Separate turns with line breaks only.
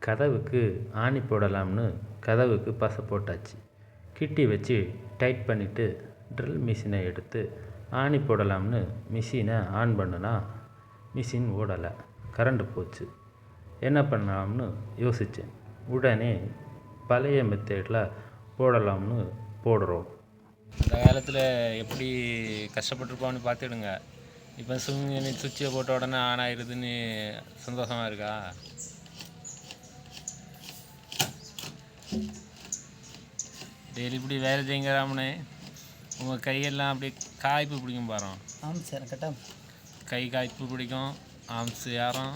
கதவுக்கு ஆணி போடலாம்னு கதவுக்கு பசை போட்டாச்சு. கிட்டி வச்சு டைட் பண்ணிவிட்டு ட்ரில் மிஷினை எடுத்து ஆணி போடலாம்னு மிஷினை ஆன் பண்ணுனா மிஷின் ஓடலை, கரண்டு போச்சு. என்ன பண்ணலாம்னு யோசித்தேன். உடனே பழைய மெத்தேடில் போடலாம்னு போடுறோம்.
அந்த காலத்தில் எப்படி கஷ்டப்பட்டுருப்போம்னு பார்த்துடுங்க. இப்போ சுவிட்சை போட்ட உடனே ஆன் ஆயிடுதுன்னு சந்தோஷமாக இருக்கா? டெய்லி இப்படி வேலை செய்யுங்கிறாமனே உங்கள் கையெல்லாம் அப்படி காய்ப்பு பிடிக்கும் பாரு.
ஆமாம் சார், கரெக்டாக
கை காய்ப்பு பிடிக்கும், ஆம்ஸ் ஏறும்,